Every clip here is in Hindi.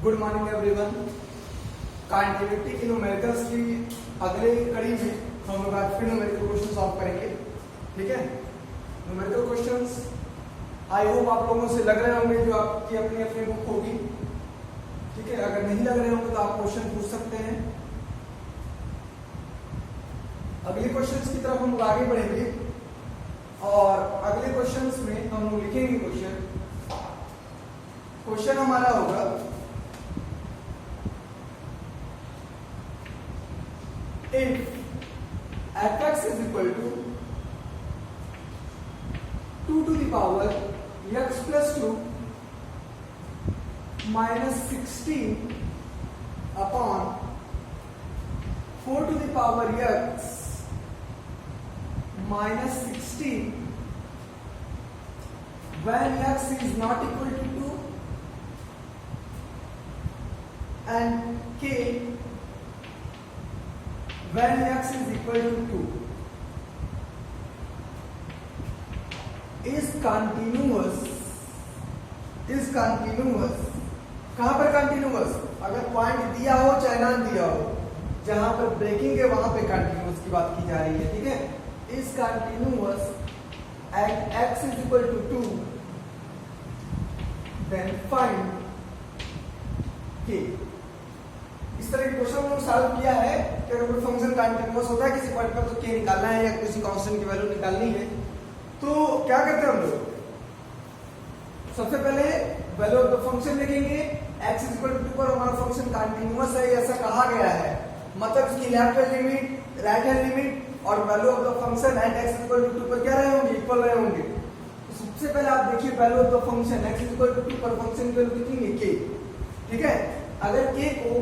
Good morning everyone. कंटिन्यूटी की न्यूमेरिकल्स की अगले कड़ी में हम लोग आज फिर न्यूमेरिकल क्वेश्चन सॉल्व करेंगे। ठीक है, न्यूमेरिकल क्वेश्चंस आई होप आप लोगों से लग रहे होंगे जो आपकी अपनी अपनी बुक होगी। ठीक है, अगर नहीं लग रहे होंगे तो आप क्वेश्चन पूछ सकते हैं। अगले क्वेश्चंस की तरफ हम लोग आगे बढ़ेंगे और अगले क्वेश्चंस में हम लोग लिखेंगे क्वेश्चन हमारा होगा if fx is equal to 2 to the power x plus 2 minus 16 upon 4 to the power x minus 16 when x is not equal to 2 and k when x is equal to 2 is continuous कहां पर कंटिन्यूअस? अगर पॉइंट दिया हो चाहे ना दिया हो, जहां पर ब्रेकिंग है वहां पे कंटिन्यूअस की बात की जा रही है। ठीक है, is continuous at x is equal to 2 then find k। इस तरह के क्वेश्चन हमने सॉल्व किया है कि अगर कोई फंक्शन कंटीन्यूअस होता है किसी पॉइंट पर तो k निकालना है या किसी कांस्टेंट की वैल्यू निकालनी है। तो क्या करते हैं हम लोग? सबसे पहले वैल्यू ऑफ द फंक्शन लिखेंगे। x इज इक्वल टू 2 पर हमारा फंक्शन कंटीन्यूअस है ऐसा कहा गया है, मतलब इसकी left hand limit right hand limit और value of the function at x is equal to 2 पर क्या रहे होंगे? इक्वल रहे होंगे। तो सबसे पहले आप देखिए value of the function x is equal to 2 पर फंक्शन की वैल्यू लिखेंगे k। ठीक है, अगर k को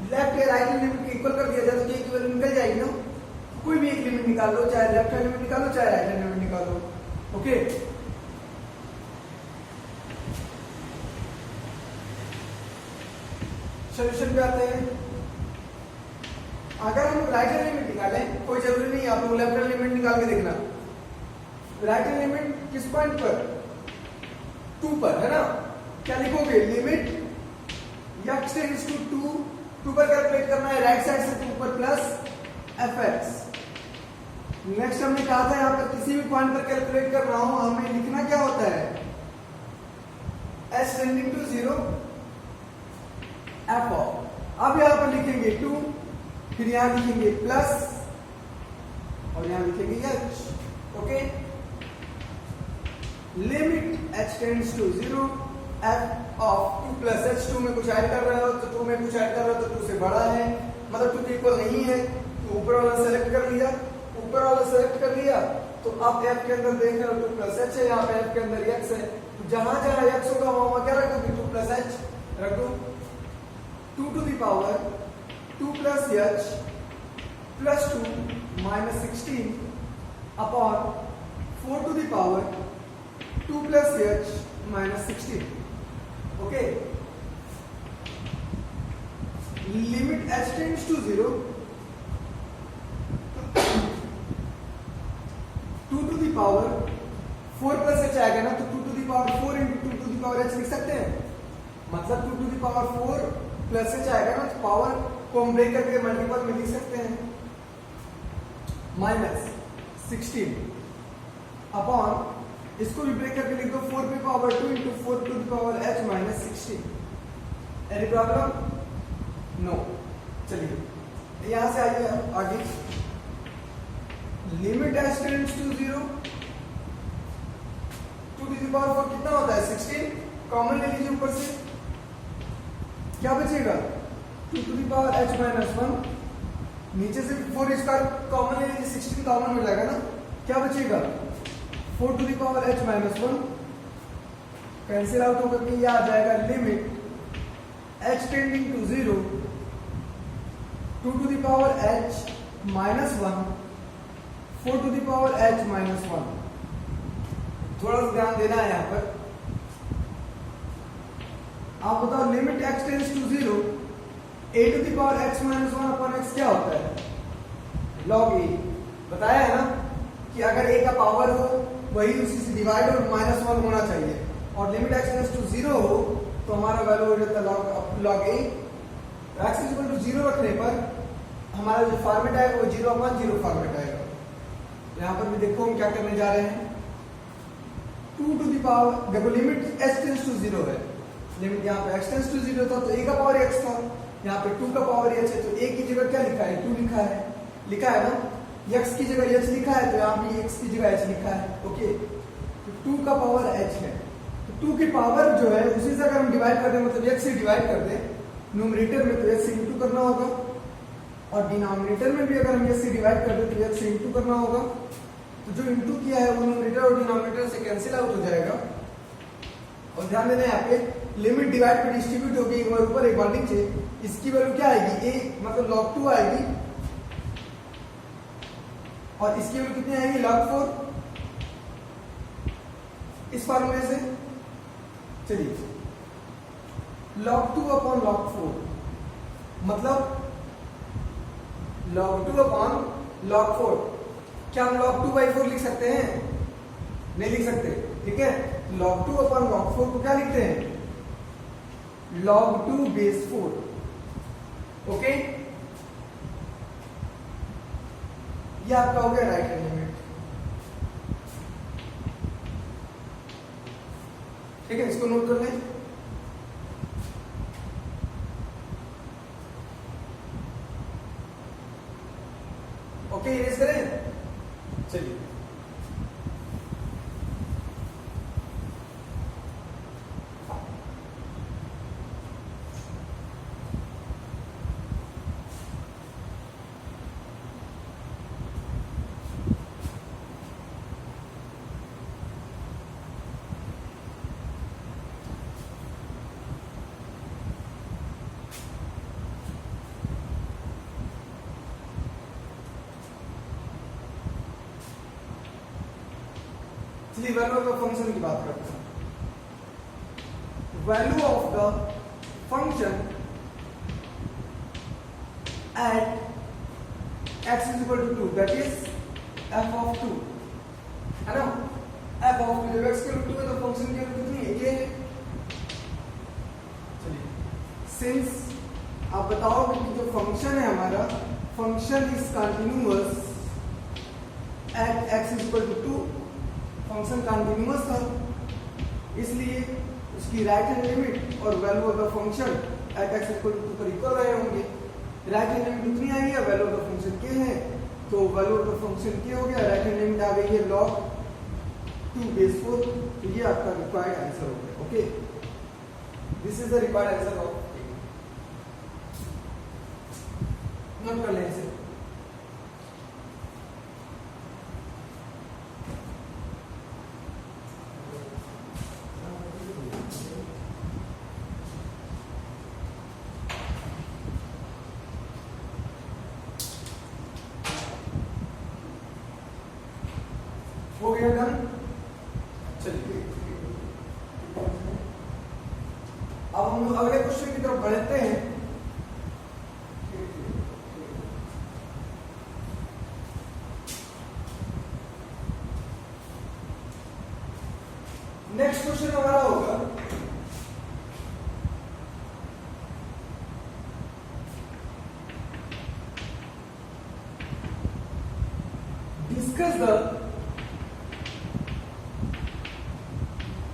लेफ्ट या राइट लिमिट के इक्वल कर दिया जाए तो k की वैल्यू निकल जाएगी ना। कोई भी एक लिमिट निकाल लो, चाहे लेफ्ट हैंड लिमिट निकालो चाहे राइट हैंड लिमिट निकालो। ओके, सॉल्यूशन पे आते हैं। अगर हम राइट हैंड लिमिट निकालें, कोई जरूरी नहीं आप लोग लेफ्ट हैंड लिमिट निकाल के देखना। राइट हैंड लिमिट किस पॉइंट पर? 2 पर है ना। क्या लिखोगे? लिमिट x टेंड्स टू 2 पर कैलकुलेट करना है राइट साइड से 2 पर प्लस fx। नेक्स्ट हमने कहा था यहां पर किसी भी पॉइंट पर कैलकुलेट करना हो हमें लिखना क्या होता है? s tending to 0 f of. अब यहां पर लिखेंगे 2, फिर यहां लिखेंगे प्लस और यहां लिखेंगे h। Okay, limit h tends to 0 f of 2 plus h। 2 में कुछ ऐड कर रहे हो तो 2 में कुछ ऐड कर रहे हो तो 2 से बड़ा है, मतलब 2 के इक्वल नहीं है तो ऊपर वाला सेलेक्ट कर लिया। ऊपर वाला सेलेक्ट कर लिया तो अब f के अंदर देख रहे हो 2 प्लस h है, यहाँ पे f के अंदर x है, तो जहां जहां x होगा वहां क्या रख दो? 2 प्लस h रख दो। 2 to the power 2 plus h plus 2 minus 16 upon 4 to the power 2 plus h minus 16। Okay, limit h tends to 0 2 to the power 4 plus h आएगा ना, तो 2 to the power 4 into 2 to the power h लिख सकते हैं, मतलब 2 to the power 4 plus h आएगा ना, तो पावर को हम ब्रेक करके मल्टीपल में लिख सकते हैं माइनस 16 अपॉन, इसको भी ब्रेक करके लिख दो 4 पे power 2 into 4 to the power h minus 16। Any problem? No. चलिए यहां से आइए आगे। Limit h tends to 0 2 to the power 4 कितना होता है? 16। कॉमन ले लीजिए ऊपर से, क्या बचेगा? 2 to the power h minus 1। नीचे से 4 स्क्वायर कॉमन ले लीजिए, 16 कॉमन हो जाएगा ना। क्या बचेगा? 4 to the power h minus 1 cancel out होकर के ये आ जाएगा limit h tending to 0 2 to the power h minus 1 4 to the power h minus 1। थोड़ा सा ध्यान देना है यहाँ पर। आप बताओ limit x tends to 0 a to the power x minus 1 upon x क्या होता है? log a। बताया है ना कि अगर a का पावर हो वही उसी से डिवाइड और -1 होना चाहिए, और लिमिट x टेंड्स टू 0 हो तो हमारा वैल्यू हो जाता है log a। x equal to 0 रखने पर हमारा जो फॉर्मेट आएगा वो 0/0 फॉर्मेट आएगा। यहाँ पर भी देखो हम क्या करने जा रहे हैं, 2 टू द पावर, देखो लिमिट h टेंड्स टू 0 है, लिमिट यहाँ पे x टेंड्स टू 0 था तो a का पावर x था, यहाँ पे 2 का पावर h है तो a की जगह क्या लिखा है 2 लिखा है ना, x की जगह h लिखा है तो यहाँ भी x की जगह h लिखा है। ओके, तो 2 का पावर h है, तो 2 की पावर जो है उसी से अगर हम डिवाइड कर दें, मतलब x से डिवाइड कर दें न्यूमरेटर में तो x से इंटू करना होगा, और डिनोमिनेटर में भी अगर हम x से डिवाइड कर दें तो x से इंटू करना होगा। तो जो इंटू किया है वो न्यूमरेटर और डिनोमिनेटर से कैंसिल आउट हो जाएगा। और ध्यान देना यहाँ पे लिमिट डिवाइड पे डिस्ट्रीब्यूट होगी एक बार ऊपर एक बार नीचे, इसकी वैल्यू क्या आएगी a मतलब log 2 आएगी, और इसकी वैल्यू कितनी आएगी log 4, इस फॉर्मूले से। चलिए log 2 अपॉन log 4 मतलब log 2 अपॉन log 4, क्या हम log 2/4 लिख सकते हैं? नहीं लिख सकते, ठीक है। log 2 अपॉन log 4 को क्या लिखते हैं? log 2 base 4। ओके, ये आपका हो गया राइट हैंड लिमिट, ठीक है, इसको नोट कर लें। ओके, इरेज करें। चलिए वैल्यू ऑफ द फंक्शन की बात करते हैं। Value of the function at x is equal to 2, that is f of 2, है ना। f ऑफ 2 जब x इक्वल टू 2 है तो फंक्शन की वैल्यू कितनी है? ये। चलिए, सिंस आप बताओगे कि जो फंक्शन है हमारा, function is continuous at x is equal to 2, function continuous था इसलिए उसकी राइट हैंड लिमिट और value of the function at x equal to 2 पर इक्वल रहे होंगे। राइट हैंड लिमिट कितनी आई है? वैल्यू ऑफ द फंक्शन के है, तो वैल्यू ऑफ द फंक्शन के हो गया, राइट हैंड लिमिट आ गई है log 2 बेस 4, तो ये आपका रिक्वायर्ड आंसर हो गया। Okay, this is the required answer of, note कर लें इसे। हो गया डन। चलिए अब हम अगले क्वेश्चन की तरफ बढ़ते हैं। नेक्स्ट क्वेश्चन हमारा होगा discuss the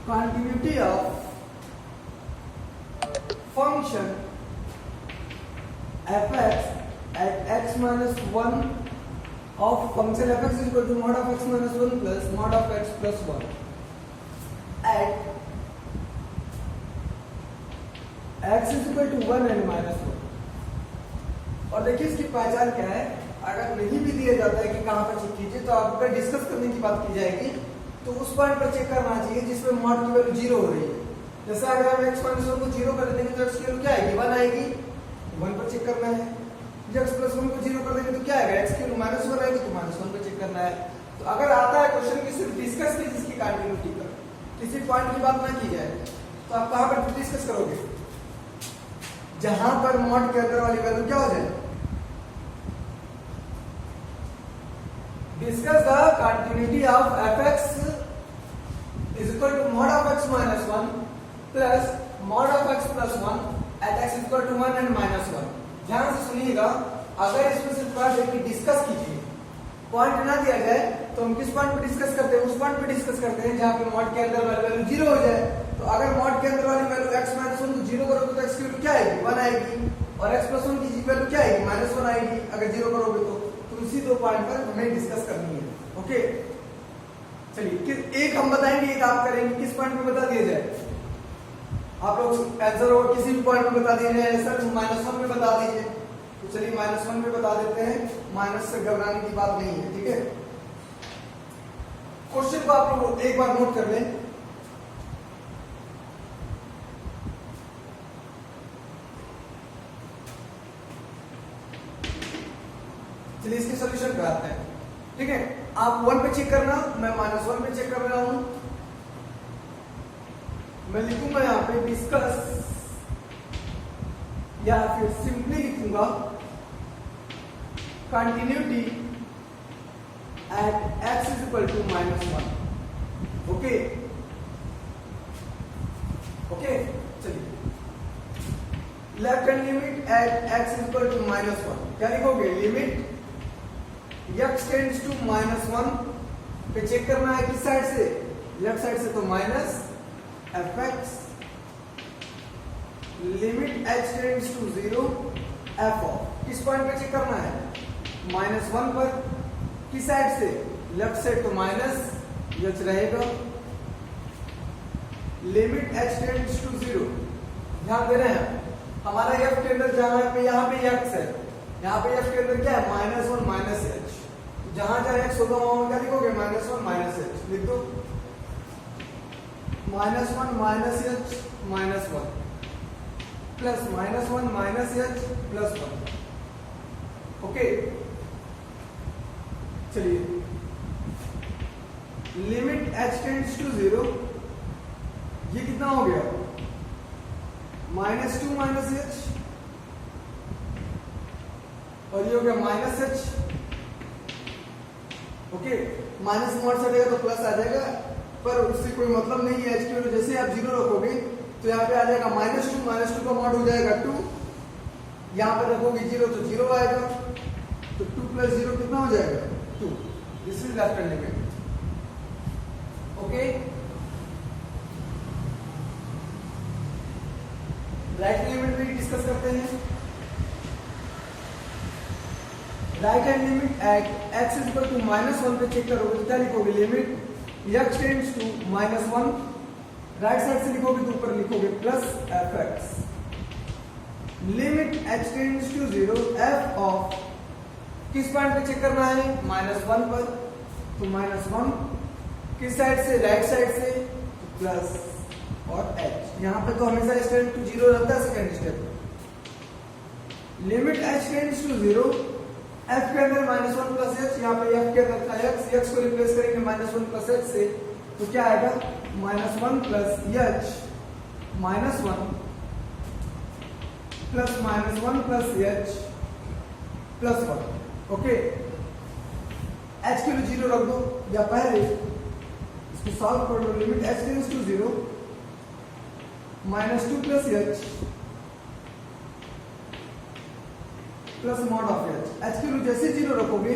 continuity of function f(x) at x minus 1 of function f(x) is equal to mod of x minus 1 plus mod of x plus 1 at x is equal to 1 and minus 1। और देखिए इसकी पहचान क्या है, अगर नहीं भी दिया जाता है कि कहां पर चेक कीजिए तो आपका डिस्कस करने की बात की जाएगी, तो उस पॉइंट पर चेक करना चाहिए जिसमें मॉड की वैल्यू 0 हो रही है। जैसे अगर हम x माइनस 1 को 0 कर देंगे तो x की वैल्यू क्या आएगी? 1 आएगी, 1 पर चेक करना है। जब x प्लस 1 को 0 कर देंगे तो क्या आएगा? x की वैल्यू माइनस 1 आएगी, तो माइनस 1 पर चेक करना है। तो अगर आता है क्वेश्चन की सिर्फ डिस्कस कीजिए इसकी कंटिन्यूटी पर, किसी पॉइंट की बात ना की जाए, तो आप कहां पर डिस्कस करोगे? जहां पर मॉड के अंदर वाली वैल्यू क्या हो जाए? Discuss the continuity of f(x) is equal to mod of x minus 1 plus mod of x plus 1 at x equal to 1 and minus 1। ध्यान से सुनिएगा, अगर इसमें सिर्फ पॉइंट है कि डिस्कस कीजिए, पॉइंट ना दिया जाए तो हम किस पॉइंट पे डिस्कस करते हैं, उस पॉइंट पे डिस्कस करते हैं जहां पे मॉड के अंदर वाली वैल्यू 0 हो जाए। तो अगर मॉड के अंदर वाली वैल्यू x माइनस 1 को 0 करोगे तो x की वैल्यू क्या आएगी, 1 आएगी, और x प्लस 1 की वैल्यू क्या आएगी, माइनस 1 आएगी अगर 0 करोगे तो इसी दो पॉइंट पर हमें डिस्कस करनी है। ओके, चलिए एक हम बताएंगे, एक आप करेंगे, किस पॉइंट पे बता दिया जाए, आप लोग आंसर होगा किसी भी पॉइंट पे बता दिया जाए, सर माइनस 1 में बता दीजिए, तो चलिए माइनस 1 में बता देते हैं, माइनस से घबराने की बात नहीं है, ठीक है। क्वेश्चन को आप लोग एक बार नोट कर लें। चलिए इसके सॉल्यूशन पे आते हैं, ठीक है। आप 1 पे चेक करना, मैं माइनस 1 पे चेक कर रहा हूं। मैं लिखूंगा यहां पे डिस्कस, या फिर सिंपली लिखूंगा continuity at x is equal to minus 1। Okay okay, चलिए left hand limit at x is equal to minus 1, क्या लिखोगे, limit x tends to minus 1 पे चेक करना है, किस साइड से, लेफ्ट साइड से, तो minus fx limit h tends to 0 f of, किस पॉइंट पे चेक करना है, माइनस 1 पर, किस साइड से, लेफ्ट साइड, तो माइनस h रहेगा, लिमिट h टेंड्स टू 0। ध्यान दे रहे हैं, हमारा f के अंदर जहां पे, यहाँ पे x है, यहाँ पे f के अंदर क्या है, माइनस 1 माइनस h, जहां जहां x होगा वहां क्या लिखोगे, माइनस 1 माइनस h लिख दो, minus 1 minus h minus 1 plus minus 1 minus h plus 1। Okay, चलिए लिमिट h टेंड्स टू 0, ये कितना हो गया, माइनस 2 माइनस h, और ये हो गया minus h। Okay, minus mod से हटेगा तो प्लस आ जाएगा, पर उससे कोई मतलब नहीं है, h की वैल्यू जैसे आप 0 रखोगे तो यहाँ पे आ जाएगा माइनस 2 का मॉड हो जाएगा 2, यहाँ पे रखोगे 0 तो 0 आएगा, तो 2 प्लस 0 कितना हो जाएगा, 2। This is left hand limit. Okay, right hand limit भी डिस्कस करते हैं। Right hand limit at x is equal to minus 1 पे चेक करोगे तो क्या लिखोगे, limit x tends to minus 1, right side से लिखोगे तो ऊपर लिखोगे plus fx, limit h tends to 0 f of, किस पॉइंट पे चेक करना है, माइनस 1 पर, तो माइनस 1, किस साइड से, राइट साइड से, तो प्लस और h, यहां पे तो हमेशा h टेंड्स टू 0 रहता है second step. Limit h tends to 0, f के अंदर माइनस 1 प्लस h, यहाँ पे f के अंदर था x को रिप्लेस करेंगे माइनस 1 प्लस h से, तो क्या आएगा, minus 1 plus h minus 1 plus minus 1 plus h plus 1। Okay, h के लिए 0 रख दो, या पहले इसको सॉल्व कर लो, limit h tends to 0 minus 2 plus h plus mod of h की वैल्यू जैसे 0 रखोगे,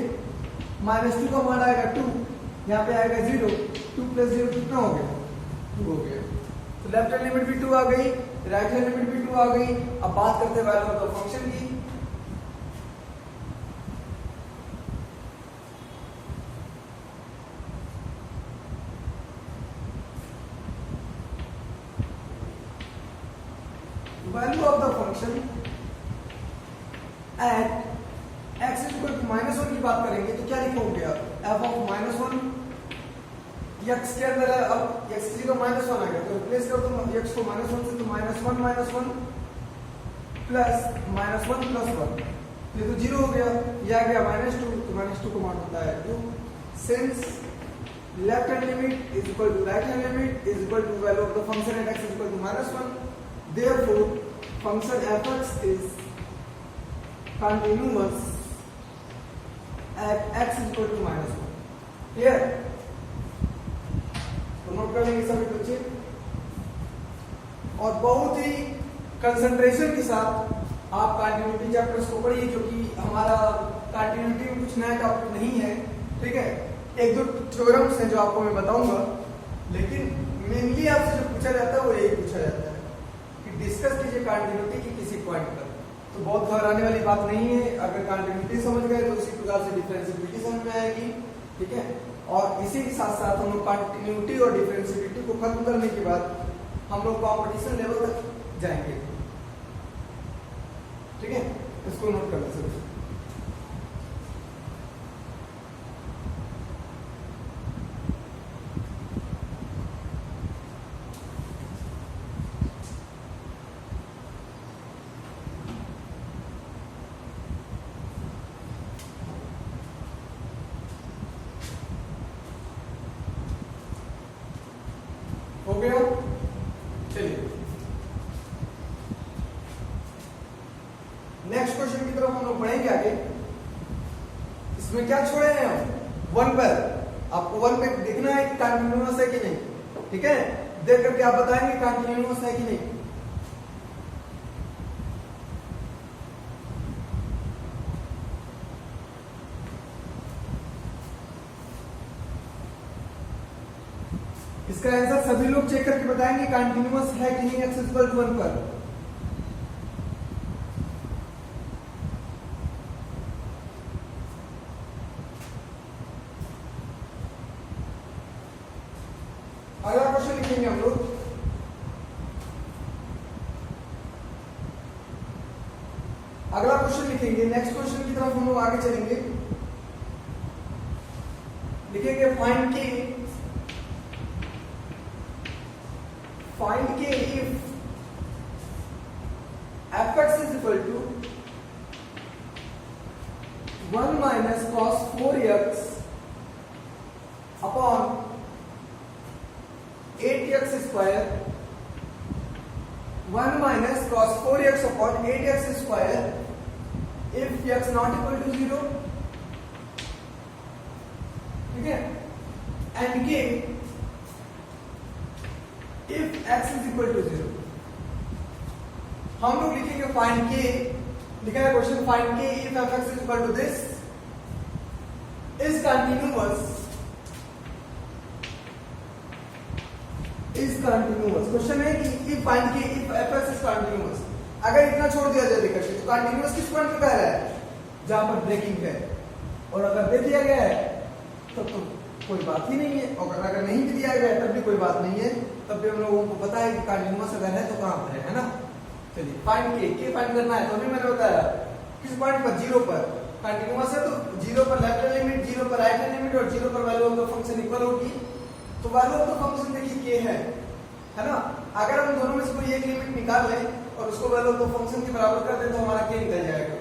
माइनस 2 का मॉड आएगा 2, यहाँ पे आएगा 0, 2 प्लस 0 कितना हो गया, 2 हो गया। तो लेफ्ट हैंड लिमिट भी 2 आ गई, राइट हैंड लिमिट भी 2 आ गई। अब बात करते हैं वैल्यू ऑफ द फंक्शन की। Value of the function at x is equal to minus 1 की बात करेंगे तो क्या लिखोगे आप, f ऑफ माइनस 1, x के अंदर है, अब x की जगह माइनस 1 आ गया तो रिप्लेस कर दो x को माइनस 1 से, तो माइनस 1 प्लस माइनस 1 प्लस 1, ये तो 0 हो गया, ये आ गया माइनस 2, तो माइनस 2 का मान होता है 2। Since left hand limit is equal to right hand limit is equal to value of the function at x is equal to minus 1, therefore function fx is continuous at x is equal to minus 1। Clear, तो नोट कर लेंगे सभी बच्चे। और बहुत ही कंसंट्रेशन के साथ आप कंटिन्यूटी चैप्टर्स को पढ़िए, क्योंकि हमारा कंटिन्यूटी में कुछ नया टॉपिक नहीं है, ठीक है। एक दो थ्योरम्स हैं जो आपको मैं बताऊंगा, लेकिन मेनली आपसे जो पूछा जाता है वो यही पूछा जाता है कि डिस्कस कीजिए कंटिन्यूटी की किसी पॉइंट पर। तो बहुत घबराने वाली बात नहीं है, अगर कंटिन्यूटी समझ गए तो उसी प्रकार से डिफरेंशिएबिलिटी समझ में आएगी, ठीक है। और इसी के साथ साथ हम लोग कंटिन्यूटी और डिफरेंशिएबिलिटी को खत्म करने के बाद हम लोग कॉम्पिटिशन लेवल तक जाएंगे, ठीक है। इसको नोट कर लीजिए। हो गया, चलिए नेक्स्ट क्वेश्चन की तरफ हम लोग बढ़ेंगे आगे। इसमें क्या छोड़े हैं हम? 1 पर। आपको 1 पे देखना है कि कंटिन्यूअस है कि नहीं, ठीक है। देख करके आप बताएंगे कंटिन्यूअस है कि नहीं। इसका आंसर सभी लोग चेक करके बताएंगे कंटिन्यूअस है कि नहीं x = 1 पर। अगला क्वेश्चन लिखेंगे हम लोग। अगला क्वेश्चन लिखेंगे, नेक्स्ट क्वेश्चन की तरफ हम लोग आगे चलेंगे। लिखेंगे फाइंड के if fx is equal to 1 minus cos 4x upon 8x square, 1 minus cos 4x upon 8x square if x not equal to 0, ठीक है। and k if x is equal to 0। हम लोग लिखेंगे फाइंड के, लिखा है क्वेश्चन फाइंड के if fx is equal to this is continuous, question है कि if find के if fx is continuous। अगर इतना छोड़ दिया जाए देखिए तो कंटिन्यूअस किस पॉइंट पे कह रहा है? जहां पर ब्रेकिंग है। और अगर दे दिया गया है तब तो कोई बात ही नहीं है, और अगर नहीं भी दिया गया तब भी कोई बात नहीं है, तब भी हम लोगों को पता है कि कंटिन्यूअस अगर है तो कहां पर है ना। चलिए फाइंड के फाइंड करना है, तो अभी मैंने बताया किस पॉइंट पर? 0 पर। कंटिन्यूअस है तो 0 पर लेफ्ट हैंड लिमिट, 0 पर राइट हैंड लिमिट और 0 पर value of the function equal होगी। तो वैल्यू ऑफ द फंक्शन देखिए के है ना। अगर हम दोनों में से कोई एक लिमिट निकाल लें और उसको वैल्यू ऑफ द फंक्शन के बराबर कर दें तो हमारा के निकल जाएगा।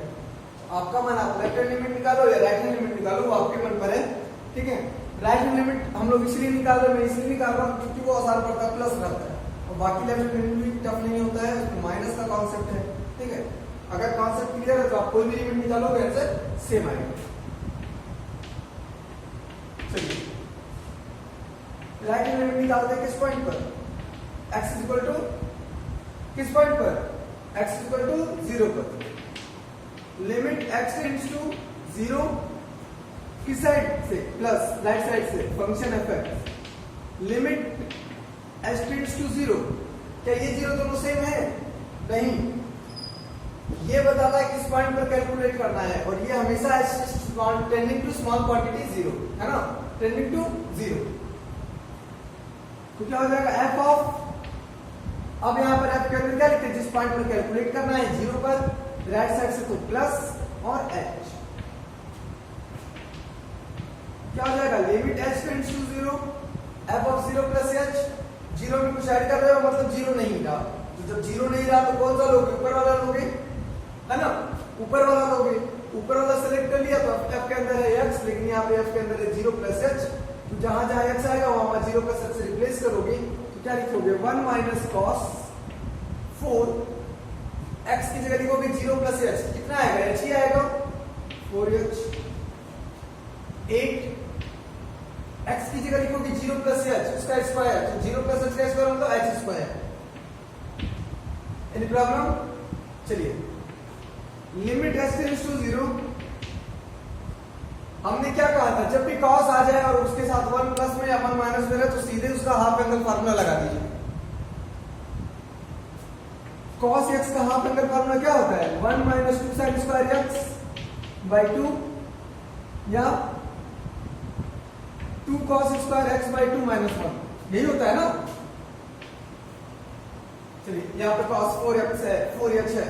आपका मन, आप लेफ्ट हैंड लिमिट निकालो या राइट हैंड लिमिट निकालो, वो आपके मन पर है, ठीक है। राइट हैंड लिमिट हम लोग इसलिए निकाल रहे हैं, मैं इसलिए निकाल रहा हूँ क्योंकि वो आसान पड़ता है, प्लस रहता है, और बाकी लेफ्ट हैंड लिमिट भी टफ नहीं होता है, उसको माइनस का कॉन्सेप्ट है, ठीक है। अगर कॉन्सेप्ट क्लियर है तो आप कोई भी लिमिट निकालोगे आंसर सेम आएगा। चलिए राइट हैंड लिमिट निकालते हैं किस पॉइंट पर? x इक्वल टू किस पॉइंट पर? x इक्वल टू 0 पर। लिमिट x टेंड्स टू 0 किस साइड से? प्लस, राइट साइड से, function f। Limit h tends to 0, क्या ये 0 दोनों सेम है? नहीं, ये बताता है किस पॉइंट पर कैलकुलेट करना है, और ये हमेशा टेंडिंग टू स्मॉल क्वांटिटी 0 है ना, टेंडिंग टू 0। तो क्या हो जाएगा? f ऑफ, अब यहाँ पर f के अंदर क्या लिखते हैं? जिस पॉइंट पर कैलकुलेट करना है 0 पर, राइट साइड से तो प्लस और h। क्या हो जाएगा? Limit h tends to 0, f of 0 plus h। 0 में कुछ ऐड कर रहे हो मतलब 0 नहीं रहा, तो जब 0 नहीं रहा तो कौन सा लोगे? ऊपर वाला लोगे, है ना, ऊपर वाला लोगे। ऊपर वाला सेलेक्ट कर लिया तो f के अंदर है x, लेकिन यहाँ पे f के अंदर है 0 प्लस h, तो जहां जहां x आएगा वहां 0 प्लस h से रिप्लेस करोगे, तो क्या लिखोगे? 1 माइनस कॉस 4 x की जगह लिखोगे 0 प्लस h, कितना आएगा? h ही आएगा, 4h। 8 x की जगह लिखोगे 0 प्लस h, उसका स्क्वायर, तो 0 प्लस h का स्क्वायर मतलब h स्क्वायर। Any problem? चलिए, लिमिट s टेंड्स टू 0, हमने क्या कहा था, जब भी cos आ जाए और उसके साथ 1 प्लस में या 1 माइनस में रहे तो सीधे उसका हाफ एंगल फार्मूला लगा दीजिए। cos x का हाफ एंगल फार्मूला क्या होता है? 1 minus 2 sine square x by 2 या 2 cos square x by 2 minus 1, यही होता है ना। चलिए, यहाँ पे cos 4x है, 4h है,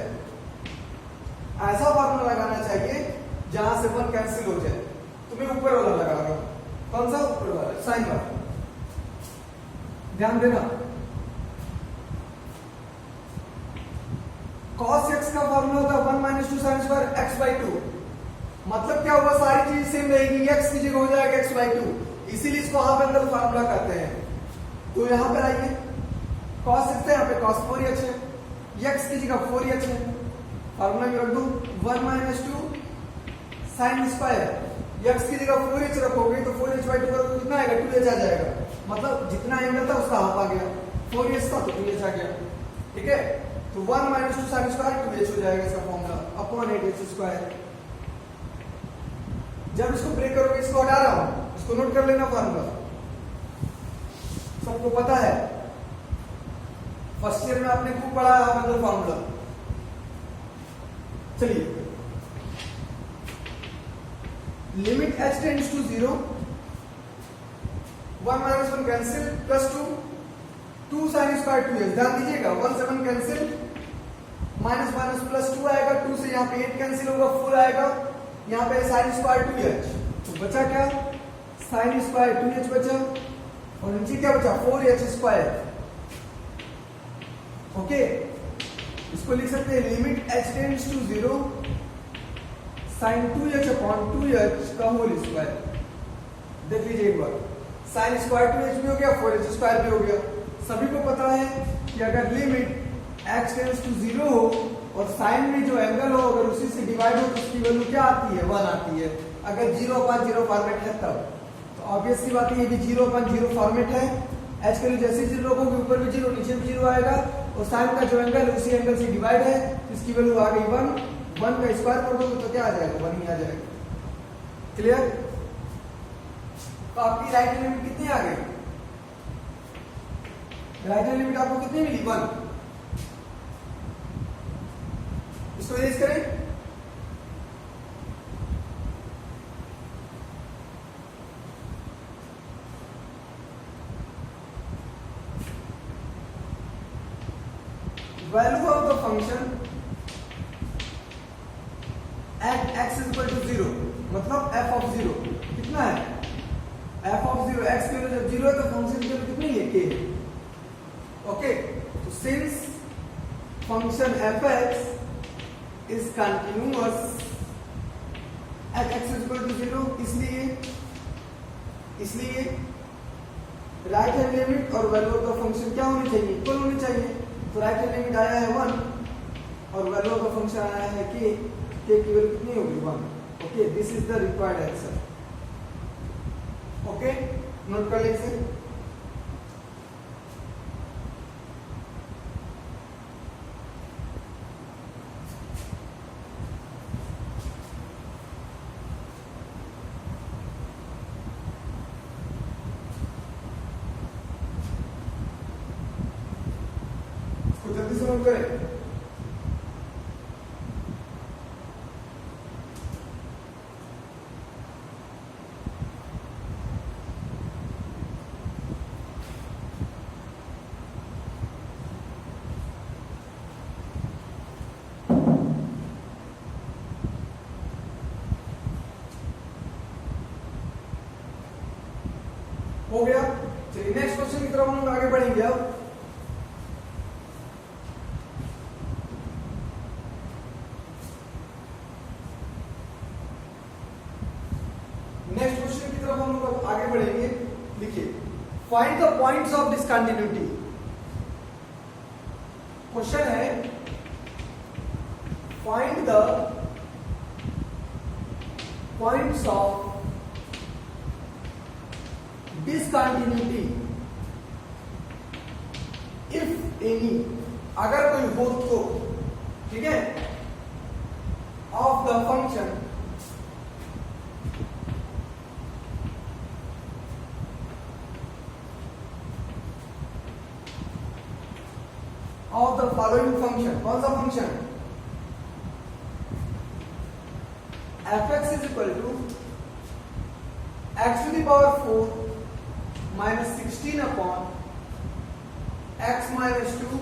ऐसा फार्मूला लगाना चाहिए जहां से 1 कैंसिल हो जाए। तो मैं ऊपर वाला लगा रहा हूं, कौन सा? ऊपर वाला, साइन वाला, ध्यान देना। cos x का फार्मूला होता है 1 minus 2 sine square x by 2, मतलब क्या होगा, सारी चीज सेम रहेगी, x की जगह हो जाएगा x बाई 2, इसीलिए इसको हाफ एंगल फार्मूला कहते हैं। तो यहां पर आइए, cos x है, यहाँ पे cos 4h है, x की जगह 4h है, फार्मूला में रख दूं 1 माइनस 2 साइन स्क्वायर, x की जगह 4h रखोगे तो 4h बाई 2 करोगे कितना आएगा? 2h आ जाएगा, मतलब जितना एंगल था उसका हाफ आ गया, 4h था तो 2h आ गया, ठीक है। तो 1 माइनस 2 साइन स्क्वायर 2h हो जाएगा इसका फॉर्मूला, अपॉन 8h स्क्वायर। जब इसको ब्रेक करोगे, इसको हटा रहा हूं, इसको नोट कर लेना, फार्मूला सबको पता है, फर्स्ट ईयर में आपने खूब पढ़ा है हाफ एंगल फार्मूला। चलिए, limit h tends to 0, 1 minus 1 cancel, plus 2 sine square 2h, ध्यान दीजिएगा 1 से 1 कैंसिल, माइनस माइनस प्लस 2 आएगा, 2 से यहाँ पे 8 कैंसिल होगा, 4 आएगा, यहाँ पे साइन स्क्वायर 2h, तो बचा क्या? साइन स्क्वायर 2h बचा, और नीचे क्या बचा? 4h square. ओके, इसको लिख सकते हैं limit h tends to 0 sine 2h upon 2h का होल स्क्वायर। देख लीजिए एक बार, साइन स्क्वायर 2h भी हो गया, 4h स्क्वायर भी हो गया। सभी को पता है कि अगर लिमिट x टेंड्स टू 0 हो और साइन में जो एंगल हो अगर उसी से डिवाइड हो तो उसकी वैल्यू क्या आती है? 1 आती है, अगर 0/0 फॉर्मेट है तब। तो ऑब्वियस सी बात है, ये भी 0/0 फॉर्मेट है, h के लिए जैसे 0 रखोगे ऊपर भी 0 नीचे भी 0 आएगा, और साइन का जो एंगल उसी एंगल से डिवाइड है, इसकी वैल्यू आ गई 1, 1 का स्क्वायर कर दोगे तो क्या आ जाएगा? 1 ही आ जाएगा। क्लियर? तो आपकी राइट हैंड लिमिट कितनी आ गई? राइट हैंड लिमिट आपको कितनी मिली? 1। इसको इरेज करें, value of the function at x is equal to 0, मतलब f ऑफ 0 कितना है? f ऑफ 0, x की वैल्यू जब 0 है तो फंक्शन की वैल्यू कितनी है? k। ओके, तो since function fx is continuous at x is equal to 0, इसलिए राइट हैंड लिमिट और वैल्यू ऑफ द फंक्शन क्या होनी चाहिए? इक्वल होनी चाहिए। तो राइट हैंड लिमिट आया है 1 और वैल्यू ऑफ द फंक्शन आया है k की वैल्यू कितनी होगी? 1। Okay, this is the required answer. Okay, note कर लीजिए। जल्दी से नोट करें। हो गया। चलिए नेक्स्ट क्वेश्चन की तरफ हम लोग आगे बढ़ेंगे। अब नेक्स्ट क्वेश्चन की तरफ हम लोग आगे बढ़ेंगे। देखिए, find the points of discontinuity. Question है find the points of discontinuity if any अगर कोई हो तो, ठीक है, of the function of the following function, कौन सा function, fx is equal to x to the power 4 minus 16 upon x minus 2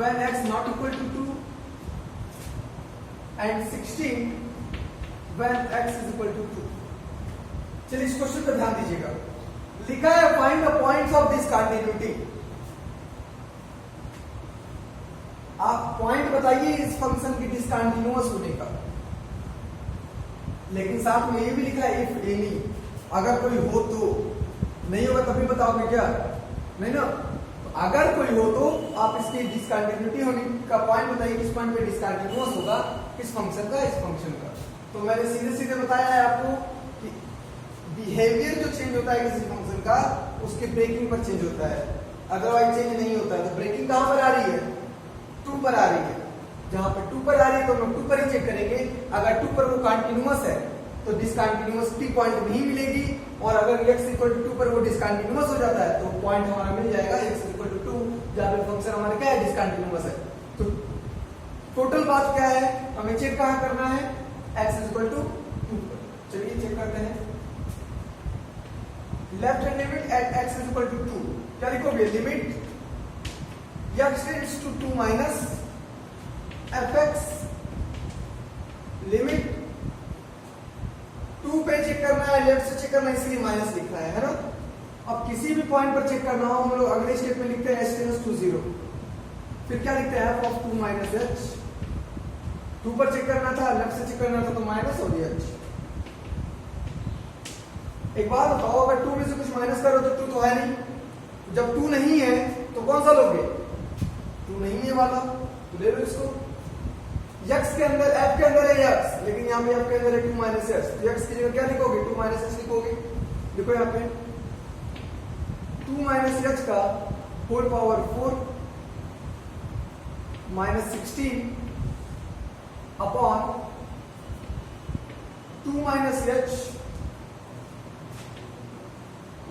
when x not equal to 2 and 16 when x is equal to 2। चलिए इस क्वेश्चन पर ध्यान दीजिएगा। लिखा है find the points of this continuity. आप पॉइंट बताइए इस फंक्शन की डिसकंटिन्यूअस होने का, लेकिन साथ में ये भी लिखा है इफ एनी, अगर कोई हो तो, नहीं होगा तभी बताओगे क्या, नहीं ना, तो अगर कोई हो तो आप इसकी डिसकंटिन्यूटी होने का पॉइंट बताइए, किस पॉइंट पे डिसकंटिन्यूअस होगा, किस फंक्शन का, इस फंक्शन का। तो मैंने सीधे सीधे बताया है आपको कि बिहेवियर जो चेंज होता है किसी फंक्शन का, उसके ब्रेकिंग पर चेंज होता है, अदरवाइज चेंज नहीं होता है। तो ब्रेकिंग कहां पर आ रही है, 2 पर आ रही है। जहां पर 2 पर आ रही है तो हम 2 पर ही चेक करेंगे। अगर 2 पर वो कंटिन्यूअस है तो डिसकंटिन्यूअसटी पॉइंट नहीं मिलेगी, और अगर x इक्वल टू 2 पर वो डिसकंटिन्यूअस हो जाता है तो पॉइंट हमारा मिल जाएगा x इक्वल टू 2, जहां पे फंक्शन हमारा क्या है, डिसकंटिन्यूअस है। तो टोटल बात क्या है, हमें चेक कहां करना है, x इक्वल टू 2 पर। चलिए चेक करते हैं। Left hand limit at x equal to 2, क्या लिखोगे, limit x tends to 2 minus fx, limit 2 पे चेक करना है, लेफ्ट से चेक करना है, इसलिए माइनस लिखा है ना। अब किसी भी पॉइंट पर चेक करना हो, हम लोग अगले स्टेप में लिखते हैं s टेंड्स टू 0, फिर क्या लिखते हैं f ऑफ 2 माइनस h। 2 पर चेक करना था, लेफ्ट से चेक करना था, तो माइनस हो गया h। एक बात बताओ, अगर 2 में से कुछ माइनस करो तो 2 तो है नहीं, जब 2 नहीं है तो कौन सा लोगे, 2 नहीं है वाला, तो ले लो इसको। x के अंदर, f के अंदर है x, लेकिन यहाँ पे f के अंदर है 2 माइनस h, तो x की जगह क्या लिखोगे, 2 माइनस h लिखोगे। देखो यहाँ पे 2 माइनस h का whole power 4 minus 16 upon 2 minus h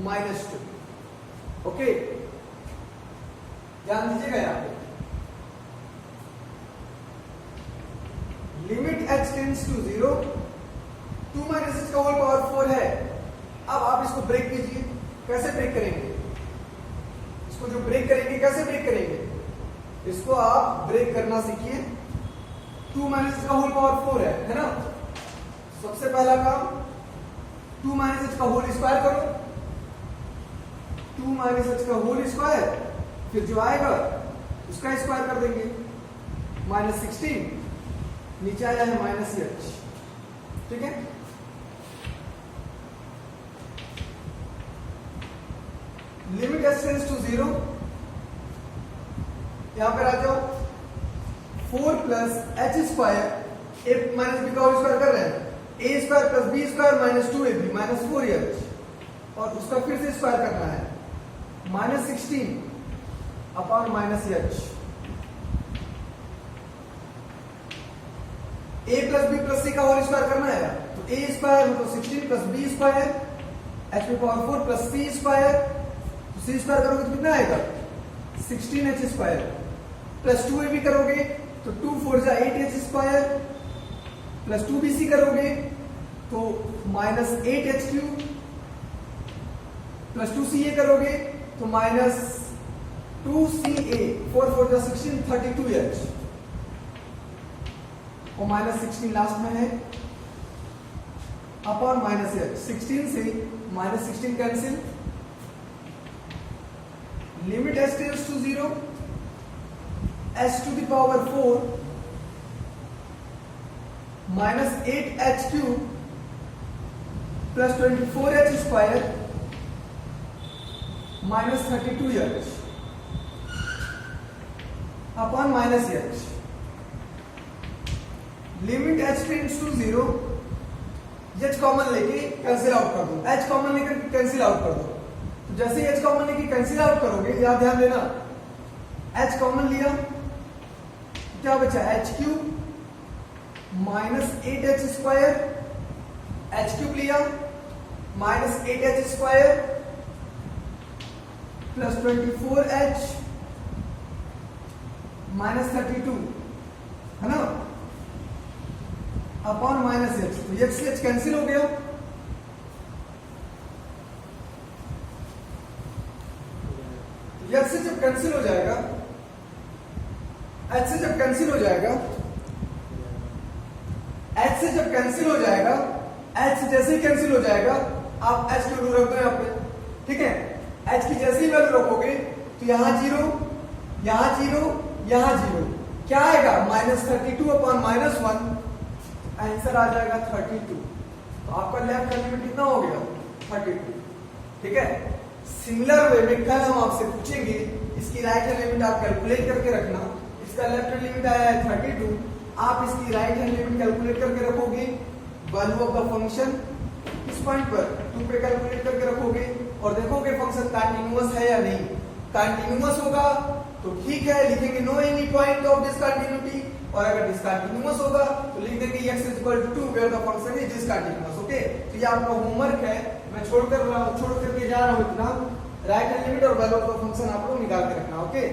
minus 2। Okay, ध्यान दीजिएगा यहाँ पे, limit h tends to 0, 2 minus h का होल पावर 4 है। अब आप इसको ब्रेक कीजिए, कैसे ब्रेक करेंगे, इसको जो ब्रेक करेंगे कैसे ब्रेक करेंगे, इसको आप ब्रेक करना सीखिए। 2 माइनस h का होल पावर 4 है ना। सबसे पहला काम 2 माइनस h का होल स्क्वायर करो, 2 माइनस h का होल स्क्वायर, फिर जो आएगा उसका स्क्वायर कर देंगे, माइनस 16, नीचे आया है माइनस h, ठीक है। लिमिट h टेंड्स टू 0, यहां पर आ जाओ, 4 plus h square, a minus b का होल स्क्वायर कर रहे हैं, a square plus b square minus 2ab minus 4h, और उसका फिर से स्क्वायर करना है, minus 16 upon minus h। a plus b plus c का होल स्क्वायर करना है, तो a स्क्वायर मतलब 16 प्लस b स्क्वायर, h पे पावर 4 प्लस c स्क्वायर, तो c स्क्वायर करोगे तो कितना आएगा, 16h स्क्वायर, प्लस 2ab करोगे तो 2 4 जा 8h स्क्वायर, प्लस 2bc करोगे तो minus 8h cube, plus 2ca करोगे तो माइनस 2ca, 4 4 जा 16, 32h, और माइनस 16 लास्ट में है, अपॉन माइनस h। 16 से minus 16 cancel, limit h tends to 0, h to the power 4 minus 8h cube plus 24h square minus 32h upon minus h। Limit h tends to 0, h common लेके कैंसिल आउट कर दो, h कॉमन लेकर कैंसिल आउट कर दो। तो जैसे ही h कॉमन लेके कैंसिल आउट करोगे, यहां ध्यान देना, h कॉमन लिया, क्या बचा h cube minus 8h square, h cube लिया minus 8h square plus 24h minus 32 है ना, अपॉन माइनस h, तो x से h कैंसिल हो गया, x से जब कैंसिल हो जाएगा, h से जब कैंसिल हो जाएगा, h से जब कैंसिल हो जाएगा, h जैसे ही कैंसिल हो जाएगा, आप h की वैल्यू रख दो यहाँ पे, ठीक है, h की जैसे ही वैल्यू रखोगे तो यहाँ 0, यहाँ 0, यहाँ 0, क्या आएगा -32 अपॉन -1, आंसर आ जाएगा 32। तो आपका लेफ्ट हैंड लिमिट कितना हो गया 32, ठीक है। सिमिलर वे में कल हम आपसे पूछेंगे, इसकी राइट हैंड लिमिट आप कैलकुलेट करके रखना, इसका लेफ्ट हैंड लिमिट आया है 32, आप इसकी राइट हैंड लिमिट कैलकुलेट करके रखोगे, वैल्यू ऑफ द फंक्शन इस पॉइंट पर 2 पे कैलकुलेट करके रखोगे और देखोगे फंक्शन कंटीन्यूअस है या नहीं, कंटीन्यूअस होगा तो ठीक है, लिखेंगे no any point of discontinuity, और अगर डिसकंटिन्यूअस होगा तो लिख देंगे x equal to 2 where the function is discontinuous. Okay, तो ये आपका होमवर्क है, मैं छोड़ करके जा रहा हूं इतना, राइट हैंड लिमिट और वैल्यू ऑफ द फंक्शन आप लोग निकाल के रखना। ओके।